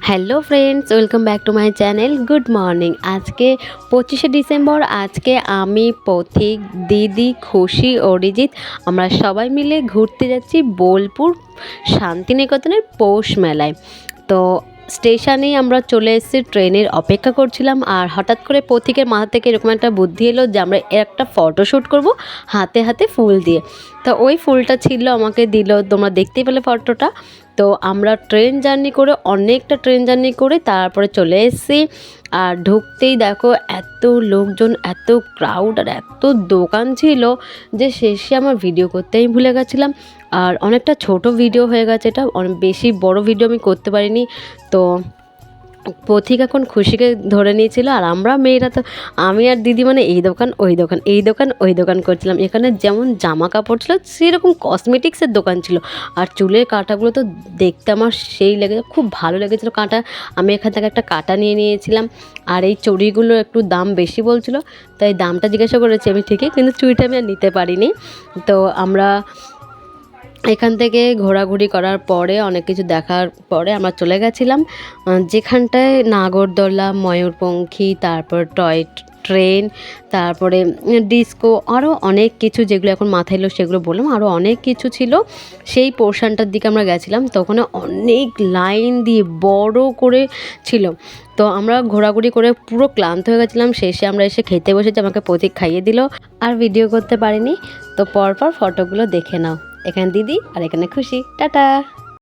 Hello friends, welcome back to my channel. Good morning. আজকে 25শে December. আজকে আমি, পথিক, দিদি, খুশি, অরিজিৎ আমরা সবাই মিলে ঘুরতে যাচ্ছি বোলপুর শান্তিনিকেতনের পৌষ মেলায়। তো স্টেশনেই আমরা চলে এসেছি, ট্রেনের অপেক্ষা করছিলাম। আর হঠাৎ করে পথিকের মাথা থেকে এরকম একটা বুদ্ধি এলো যে আমরা একটা ফটোশ্যুট করব হাতে হাতে ফুল দিয়ে। তো ওই ফুলটা ছিল, আমাকে দিল, তোমরা দেখতেই পেলে ফটোটা। তো আমরা অনেকটা ট্রেন জার্নি করে তারপরে চলে এসেছি। আর ঢুকতেই দেখো এত লোকজন, এত ক্রাউড আর এত দোকান ছিল যে শেষে আমার ভিডিও করতে আমি ভুলে গেছিলাম। আর অনেকটা ছোট ভিডিও হয়ে গেছে, এটা অনেক বেশি বড় ভিডিও আমি করতে পারিনি। তো পথিক এখন খুশিকে ধরে নিয়েছিল, আর আমরা মেয়েরা তো, আমি আর দিদি মানে এই দোকান ওই দোকান, এই দোকান ওই দোকান করছিলাম। এখানে যেমন জামা কাপড় ছিল সেরকম কসমেটিক্সের দোকান ছিল। আর চুলের কাঁটাগুলো তো দেখতে আমার সেই লেগেছে, খুব ভালো লেগেছিলো কাঁটা। আমি এখান থেকে একটা কাঁটা নিয়ে নিয়েছিলাম। আর এই চুড়িগুলো একটু দাম বেশি বলছিল, তাই দামটা জিজ্ঞাসা করেছি আমি ঠিকই, কিন্তু চুড়িটা আমি আর নিতে পারিনি। তো আমরা এখান থেকে ঘোরাঘুরি করার পরে, অনেক কিছু দেখার পরে আমরা চলে গেছিলাম যেখানটায় নাগরদোলা, ময়ূরপঙ্খী, তারপর টয় ট্রেন, তারপরে ডিস্কো, আরও অনেক কিছু যেগুলো এখন মাথায় এলো সেগুলো বললাম। আরও অনেক কিছু ছিল, সেই পোর্শনটার দিকে আমরা গেছিলাম। তো ওখানে অনেক লাইন দিয়ে বড় করে ছিল। তো আমরা ঘোরাঘুরি করে পুরো ক্লান্ত হয়ে গেছিলাম। শেষে আমরা এসে খেতে বসেছি, আমাকে প্রতীক খাইয়ে দিল। আর ভিডিও করতে পারিনি। তো পরপর ফটোগুলো দেখে নাও। এখানে দিদি আর এখানে খুশি। টাটা।